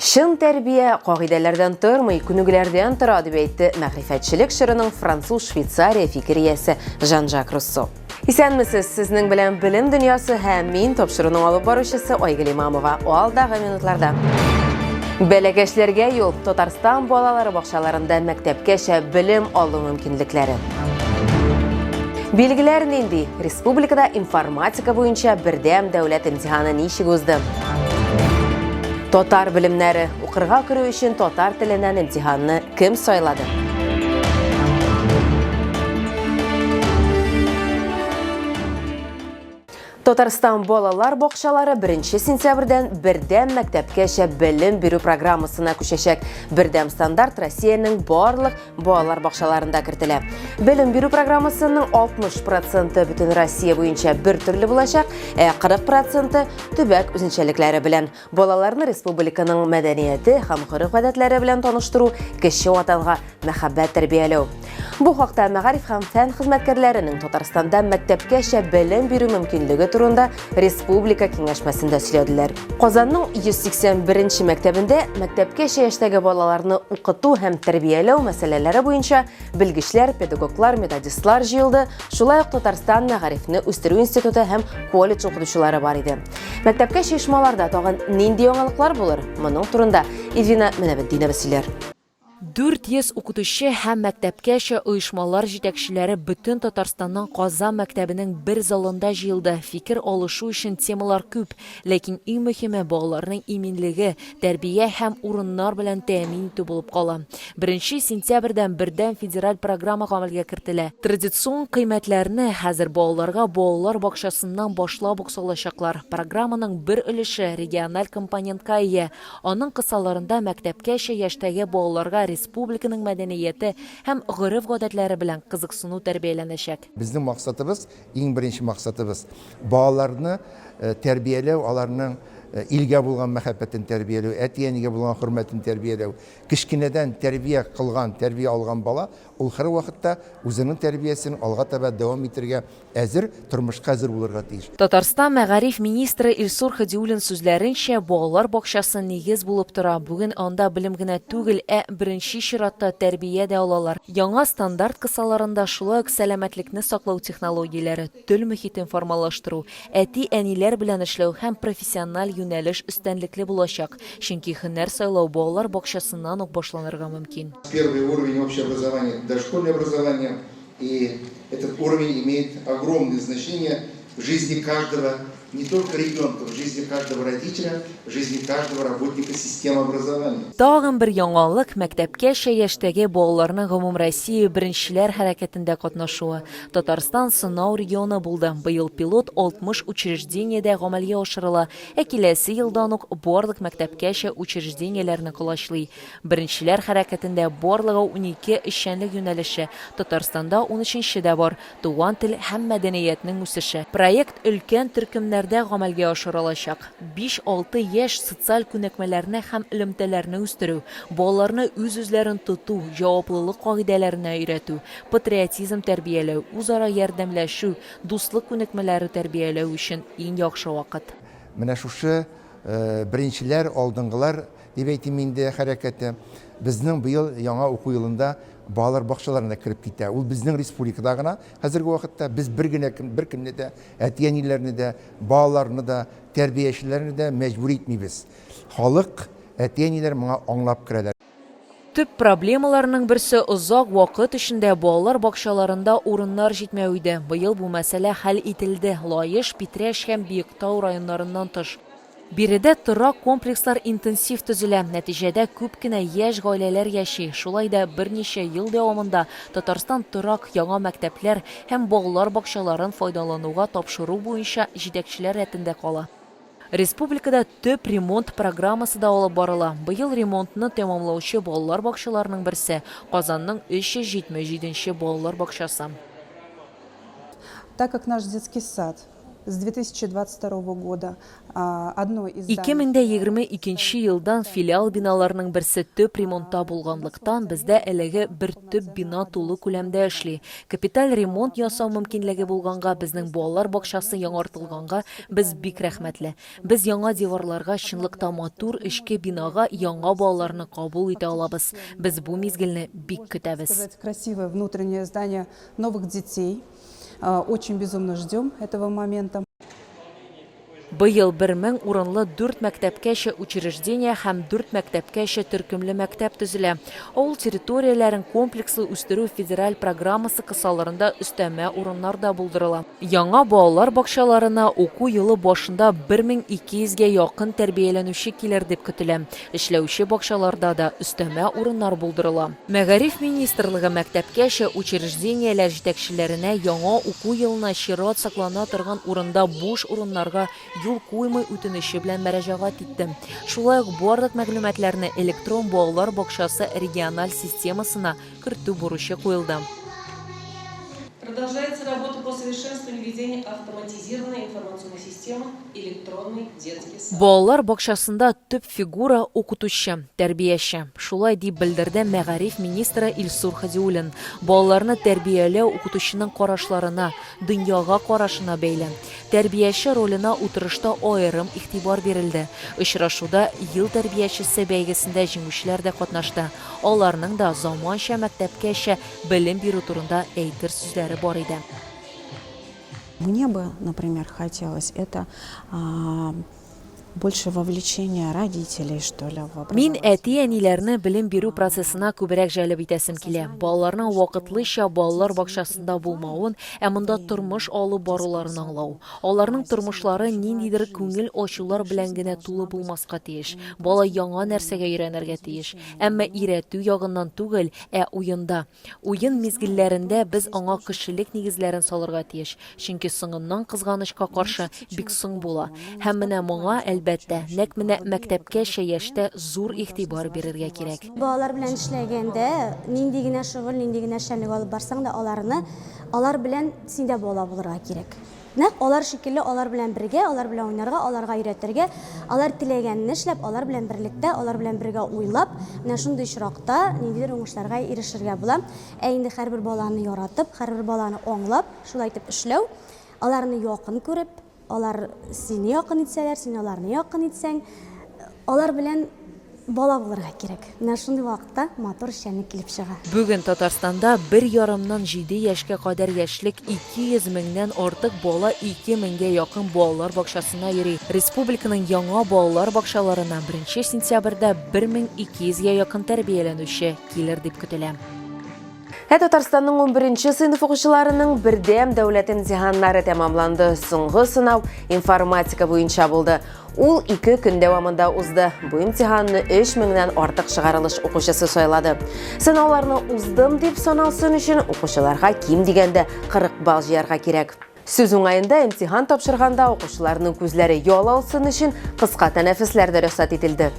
Шын тәрбие қағиделерден тұрмай, күнігілерден тұрады бейті мәғрифәтшілік шырының Француз-Швейцария фикір иесі Жан-Жак Руссо. Исәнмісіз, сізнің білен білім дүниясы һәм мен топшырының алып барушысы Ойгүл Имамова. O алдағы минутларда. Бәләкәшләргә юл Татарстан балалары бақшаларында мәктәпкәчә білім алу мөмкинлекләре. Билгеләр нинди? Республикада информатика буенча бердәм дәүләт имтиханы ничек узды? Татар білімнәре укырга керү өчен татар теленнән имтиханны кем сайлады? Татарстан балалар бақшалары 1 сентябрьдән бердәм мәктәпкәчә белем бирү программасына күчәчәк. Бердәм стандарт Россиянең барлык балалар бақшаларында кертелә. Белем бирү программасының 60% бөтен Россия буенча бер төрле булачак, 40% төбәк үзенчәлекләре белән. Балаларны республиканың мәдәнияте һәм гореф-гадәтләре белән таныштыру, кеше ватанга мәхәббәт тәрбияләү. Бу хакта Мәгариф һәм фән хезмәткәрләренең Татарстанда мәктәпкәчә белем бирү мөмкинлеге турында республика киңәшмәсендә сөйләделәр. Казанның 181 мәктәбендә мәктәпкәчә яшьтәге балаларны укыту һәм тәрбияләү мәсьәләләре буенча белгечләр, педагоглар, методистлар җыелды. Шулай ук Татарстан Мәгарифне үстерү институты һәм колледж укытучылары бар иде. Мәктәпкәчә оешмаларда тагын нинди яңалыклар булыр? Моның турында Ивина Менәбетдинова сөйләр. 400 укытучы һәм мәктәпкәчә оешмалар җитәкчеләре бөтен Татарстанның Казан мәктәбенең бер залында җыелды. Фикер алышу өчен темалар күп, ләкин иң мөһиме балаларның иминлеге, тәрбия һәм урыннар белән тәэмин итү булып кала. 1 сентябрьдән бердәм федераль программа гамәлгә кертелә. Традицион кыйммәтләрне хәзер балаларга балалар бакчасыннан башлап уксалачаклар. Программаның бер өлеше региональ компонентка ия. Аның кысаларында мәктәпкәчә яшьтәге балаларга республиканың мәдәнияте һәм гореф-гадәтләре белән кызыксыну тәрбияләнәчәк. Безнең максатыбыз, иң беренче максатыбыз балаларны тәрбияләү, аларның илгә булган мәхәббәтен тәрбияләү, әти-әнигә булган хөрмәтен тәрбияләү. Кичкенәдән тәрбия кылган, тәрбия алган бала ул һәр вакытта үзенең тәрбиясен алга таба дәвам итәргә әзер, тормышка әзер булырга тиеш. Татарстан Мәгариф министры Илсур Хәдиуллин сүзләренчә, балалар бакчасы нигез булып тора. Бүген анда белем генә түгел, беренче чиратта тәрбия дә алалар. Яңа стандарт кысаларында шулай ук сәламәтлекне саклау технологияләре, тел мөхитен формалаштыру, әти-әниләр белән эшләү һәм профессиональ юнәлеш өстенлекле булачак. Чөнки һөнәр сайлау балалар бакчасыннан ук башланырга мөмкин. Первый уровень общеобразования – дошкольное образование, и этот уровень имеет огромное значение в жизни каждого, не только ребенка, в жизни каждого родителя, в жизни каждого работника системы образования. Тагын бер яңалык мәктәпкәчә яшьтәге балаларның гомумроссия беренчеләр хәрәкәтендә катнашуы. Татарстан сынау регионы булды. Быел пилот 60 учреждениедә гамәлгә ашырыла. Киләсе елдан ук барлык мәктәпкәчә учреждениеләрне кулачлый. Беренчеләр хәрәкәтендә барлыгы 12 эшчәнлек юнәлеше. Татарстанда 13-дә бар. Туган тел һәм мәдәниятнең үсеше. Проект өлкән төркемнәрдә гамәлгә ашырылачак. 5-6 яшь социаль күнекмәләрне һәм элемтәләрне үстерү, балаларны үз-үзләрен тоту, җаваплылык кагыйдәләренә өйрәтү, патриотизм тәрбияләү, үзара ярдәмләшү, дуслык күнекмәләре тәрбияләү өчен иң яхшы вакыт. Менә шушы беренчеләр, алдынгылар дип әйтим инде хәрәкәте безнең быел яңа уку елында балалар бакчаларына кирип китә. Ул безнең республикада гына хәзерге вакытта без бер кемне дә, әти-әниләрне дә, балаларны да, тәрбиячеләрне дә мәҗбүр итмибез. Халык, әти-әниләр моңа аңлап керәләр. Төп проблемаларның берсе озак вакыт эчендә балалар бакчаларында урыннар җитмәү иде. Быел бу мәсьәлә хәл ителде. Лаеш, Питрәш һәм Биектау районнарыннан тыш. Биредә торак комплекслар интенсив төзелә. Нәтиҗәдә күп кенә яшь гаиләләр яши. Шулай да берничә ел дәвамында Татарстан торак яңа мәктәпләр һәм балалар бакчаларын файдалануга тапшыру буенча җитәкчеләр рәтендә кала. Республикада төп ремонт программасы да алып барыла. Быел ремонтны тәмамлаучы балалар бакчаларының берсе Казанның 377 балалар бакчасы. Так как наш детский сад с 2022 года одно из 2022 елдан филиал биналарының берсе төп ремонтта булганлыктан бездә әлеге бер төп бина тулы күләмдә эшли. Капиталь ремонт ясау мөмкинлеге булганга, безнең балалар бакчасы яңартылганга без бик рәхмәтле. Без яңа диварларга, чынлыкта матур эчке бинага яңа балаларны кабул итә алабыз. Біз бу мизгелне бик көтәбез. Красивое внутреннее здание новых детей. Очень безумно ждем этого момента. Быел 1000 урынлы 4 мәктәпкәчә учреждение һәм 4 мәктәпкәчә төркемле мәктәп төзелә. Авыл территорияләрен комплекслы үстерү федераль программасы кысаларында өстәмә урыннар да булдырыла. Яңа балалар бакчаларына уку елы башында 1200-гә якын тәрбияләнүче килер дип көтелә. Эшләүче бакчаларда да өстәмә урыннар булдырыла. Мәгариф министрлыгы мәктәпкәчә учреждениеләр җитәкчеләренә яңа уку елына чират саклана торган урында буш урыннарга юл куймый үтенече белән мәрәҗәгать итте. Шулай ук барлык мәгълүматларны электрон балалар бакчасы региональ системасына кертү бурычы куелды. Продолжается работа по совершенствованию ведения автоматизированной информационной системы электронный детский сад. Балалар бакчасында төп фигура укытучы, тәрбияче. Шулай дип белдерде мәгариф министры Илсур Хадиуллин. Балаларны тәрбияләү укытучының карашларына, дөньяга карашына бәйле. Тәрбияче ролена утырышта аерым игътибар бирелде. Очрашуда ел тәрбиячесе бәйгесендә җиңүчеләр дә катнашты. Аларның да заманча мәктәпкәчә белем бирү турында әйтер сүзләре бар иде. Мне бы, например, хотелось это больше вовлечения родителей, что ли, в образование. Мин әти-әниләрне белем бирү процессына күбрәк җәлеп итәсем килә. Балаларның вакытлыча балалар бакчасында булмавын, ә монда тормыш алып баруларын аңлау. Аларның тормышлары ниндидер күңел ачулар белән генә тулы булмаска тиеш. Бала яңа нәрсәгә өйрәнергә тиеш. Әмма өйрәтү ягыннан түгел, ә уенда. Уен мизгелләрендә без аңа кешелек нигезләрен салырга тиеш. Чөнки соңыннан кызганычка каршы бик соң була. Һәм менә моңа әлбәттә, нәкъ менә мәктәпкәчә яшьтә зур игътибар бирергә кирәк. Балалар белән эшләгәндә, нинди генә шөгыль, нинди генә шәмлек алып барсаң да, алар белән синдә бала булырга кирәк. Нәкъ алар шикелле, алар белән бергә, алар белән уйнарга, аларга өйрәтергә, алар теләгәнне эшләп, алар белән берлектә, алар белән бергә уйлап, менә шундый очракта ниндидер уңышларга ирешергә була. Ә инде һәрбер баланы яратып, һәрбер баланы аңлап, шулай итеп эшләү, аларны якын күреп, алар сине якын итсәләр, син аларны якын итсәң, алар белән бала булырга кирәк. Менә шундый вакытта матур эшчәнлек килеп чыга. Бүген Татарстанда 1,5-нан 7 яшькә кадәр яшьлек 200 меңнән артык бала 2000-гә якын балалар бакчасына йөри. Республиканың яңа балалар бакчаларына 1 сентябрьдә 1200-гә якын тәрбияләнүче килер дип көтелә. Татарстанның 11-нче сыйныф укучыларының бердәм дәүләт имтиханнары тәмамланды. Соңгы сынау информатика буенча булды. Ул 2 көн дәвамында узды. Бу имтиханны 3000-нән артык чыгарылыш укучысы сайлады. Сынауларны уздым дип саналсын өчен укучыларга ким дигәндә 40 балл җыярга кирәк. Сүз уңайында имтихан тапшырганда укучыларның күзләре ял алсын өчен кыска тәнәфесләр дә рөхсәт ителде.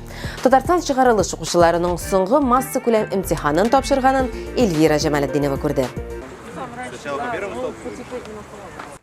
Татарстан чыгарылыш укучыларының соңгы масса күләм имтиханын тапшырганын Эльвира Җамалетдинова күрде.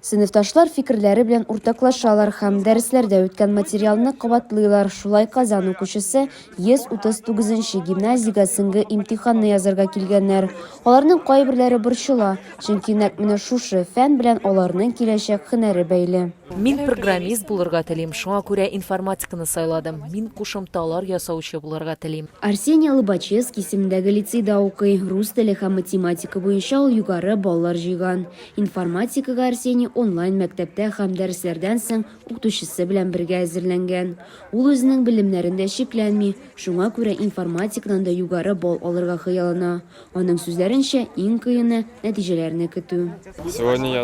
Сыйныфташлар фикерләре белән уртаклашалар һәм дәресләрдә үткән материалны кабатлыйлар. Шулай Казан укучысы 139-нчы гимназиягә соңгы имтиханны язарга килгәннәр. Аларның кайберләре борчыла, чөнки нәкъ менә шушы фән белән аларның киләчәк һөнәре бәйле. Мин программист булырга телим, шуңа күрә информатиканы сайладым. Мин кушымталар ясаучы булырга телим. Арсений Лобачевский исемендәге лицейда укый. Рус теле һәм математика буенча ул югары баллар җыйган. Информатикага Арсений онлайн мәктәптә һәм дәресләрдән соң укытучысы белән бергә әзерләнгән. Ул үзенең белемнәрендә шикләнми, шуңа күрә информатикадан да югары балл алырга хыяллана. Аның сүзләренчә, иң кыены нәтиҗәләрне көтү.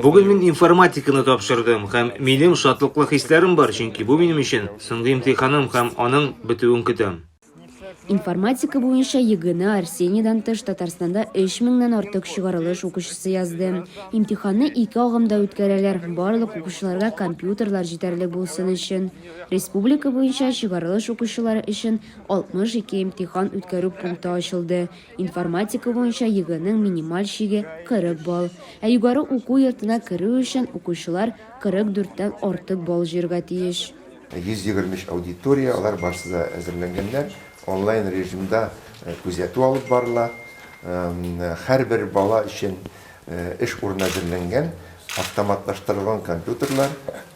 Бүген мин информатиканы тапшырдым һәм минем шатлыклы хисләрем бар, чөнки бу минем өчен соңгы имтиханым һәм аның бетүен көтәм. Информатика буенча егыны Арсенийдан тыш Татарстанда 3000-нан артык чыгарылыш укучысы язды. Имтиханны 2 агымда үткәрәләр, барлык укучыларга компьютерлар җитәрлек булсын өчен. Республика буенча чыгарылыш укучылары өчен 62 имтихан үткәрү пункты ачылды. Информатика буенча егының минималь чиге 40 балл. Ә югары уку йортына керү өчен укучылар 44-тән артык балл җыярга тиеш. 123 аудитория, алар барсыда әзерләнгәннәр. Онлайн режимда күзәтү алып барыла. Һәрбер бала өчен эш урыны әзерләнгән, автоматлаштырылган компьютерлар,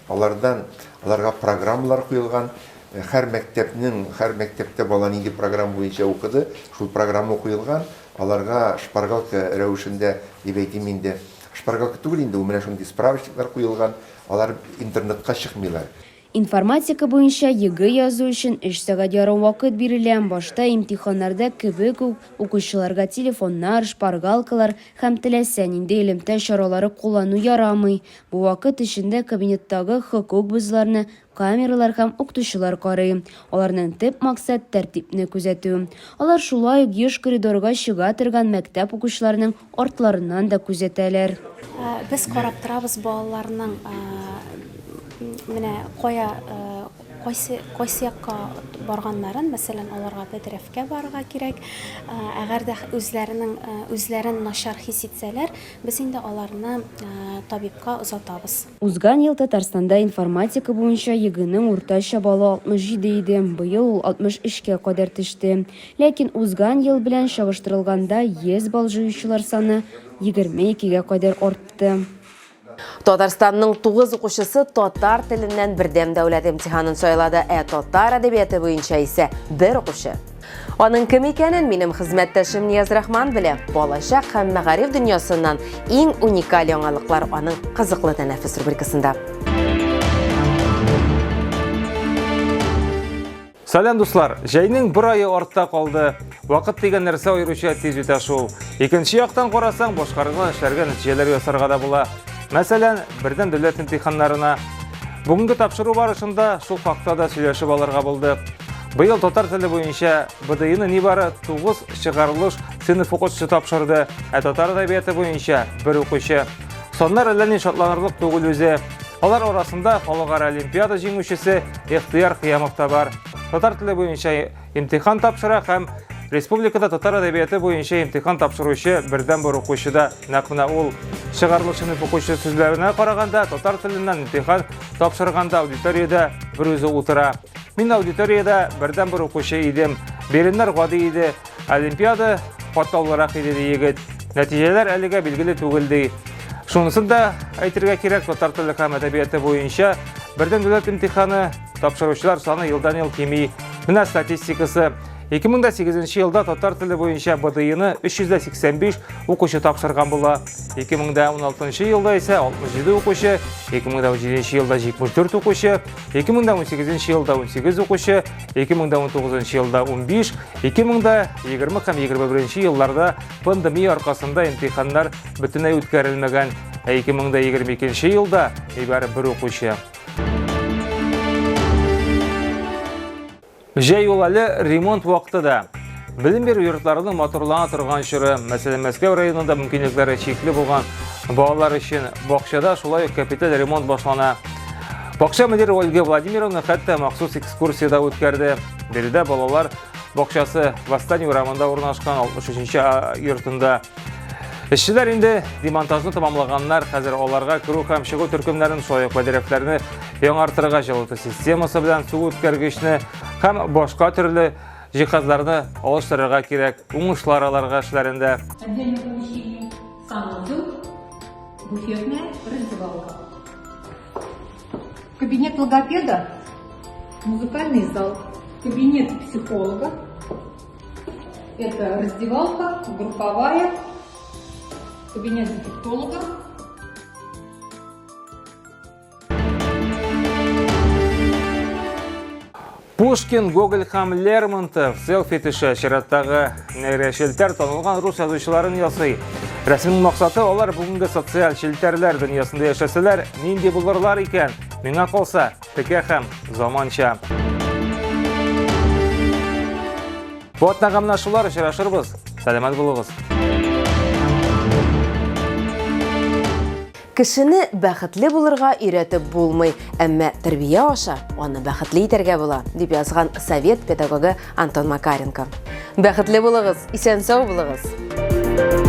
аларга программалар куелган. Һәр мәктәптә бала нинди программа буенча укыды, шул программа куелган. Аларга шпаргалка рәвешендә, дип әйтим инде, шпаргалка түгел инде, ул менә шундый справочниклар куелган. Алар интернетка чыкмыйлар. Информатика буенча ЕГЭ язу өчен 3 сәгать ярым вакыт бирелә. Башта имтиханнарда кебек укучыларга телефоннар, шпаргалкалар һәм теләсә нинди элемтә чаралары куллану ярамый. Бу вакыт эчендә кабинеттагы хокук бозларны камералар һәм укытучылар карый. Аларның төп максат тәртипне күзәтү. Алар шулай ук еш коридорга чыга торган мәктәп укучыларының артларыннан да күзәтәләр. Без карап торабыз балаларның менә кайсы якка барганнарын, мәсәлән, аларга бедрәфкә барырга кирәк. Әгәр дә үзләрен начар хис итсәләр, без инде аларны табибка озатабыз. Узган ел Татарстанда информатика буенча егының уртача балы 67 иде. Быел ул 63-кә кадәр төште. Ләкин узган ел белән чагыштырылганда 100 балл җыючылар саны 22-гә кадәр артты. Татарстанның 9 укучысы татар теленнән бердәм дәүләт имтиханын сайлады, татар әдәбияты буенча исә 1 укучы. Аның кем икәнен минем хезмәттәшем Нияз Рахман белә. Балачак һәм мәгариф дөньясыннан иң уникаль яңалыклар аның кызыклы тәнәфес рубрикасында. Салам дуслар, җәйнең бер ае артта калды. Вакыт дигән нәрсә аеруча тиз үтә шул. Икенче яктан карасаң, башкарылган эшләргә нәтиҗәләр ясарга да була. Мәсәлән, бердән дәүләт имтиханнарына. Бүгенге тапшыру барышында шул факта да сөйләшеп алырга булдык. Быел татар теле буенча БДИны нибары 9 чыгарылыш сыйныф укучысы тапшырды, ә татар әдәбияты буенча 1 укучы. Соннар әллә ни шатланырлык түгел үзе. Алар арасында халыкара олимпиада җиңүчесе Ихтияр Кыямов та бар. Татар теле буенча имтихан тапшыра һәм республикада татар әдәбияты буенча имтихан тапшыручы бердән бер укучы да. Нәкъ ул чыгарылыш сыйныф укучы сүзләренә караганда, татар теленнән имтихан тапшырганда аудиториядә бер үзе утыра. Мин аудиториядә бердән бер укучы идем. Береннәр гади иде. Олимпиада катлаулырак иде егет. Нәтиҗәләр әлегә билгеле түгел ди. Шунысын да әйтергә кирәк, татар теле һәм әдәбияты буенча бердән дәүләт имтиханы тапшыручылар саны елдан-ел кими. Менә статистикасы. 2008 елда татар теле буенча БДИны 385 укучы тапшырган була. 2016 елда исә 67 укучы, 2017 елда 74 укучы, 2018 елда 18 укучы, 2019 елда 15, 2020 һәм 2021 елларда пандемия аркасында имтиханнар бөтенләй үткәрелмәгән, ә 2022 елда бары 1 укучы. Җәй ул әле ремонт вакытыда. Белем бирү йортларының моторлана торган чоры, мәсәлән, Мәскәү районында мөмкинлекләре чикле булган балалар өчен бакчада шулай ук капиталь ремонт башлана. Бакча мөдире Ольга Владимировна хәтта махсус экскурсияда үткәрде. Биредә балалар бакчасы Восстание урамында урнашкан 63-нче йортында. Эшчеләр инде демонтажны тамамлаганнар, хәзер аларга керү һәм чыгу төркемнәрен, шулай ук бәдрәфләрне яңартырга, җылыту системасы белән су үткәргечне һәм башка төрле җиһазларны алыштырырга кирәк. Уңышлар аларга эшләрендә. Отдельное помещение, санузел, буфетная, раздевалка. Кабинет логопеда, музыкальный зал, кабинет психолога. Это раздевалка, групповая. Кабинет дефектолога. Пушкин, Гоголь һәм Лермонтов селфи төшә чираттагы нәйрәшелтәр танылган рус язучыларын ясый. Рәсемнең максаты алар бүгенге социаль челтәрләр дөньясында яшәсәләр, нинди булырлар икән? Миңа калса, текә һәм заманча. Бу атнага мына шулар очрашырбыз. Саламат булыгыз. Кешене бәхетле булырга өйрәтеп булмый, әмма тәрбия аша аны бәхетле итәргә була, дип язган совет педагогы Антон Макаренко. Бәхетле булыгыз, исән-сау булыгыз.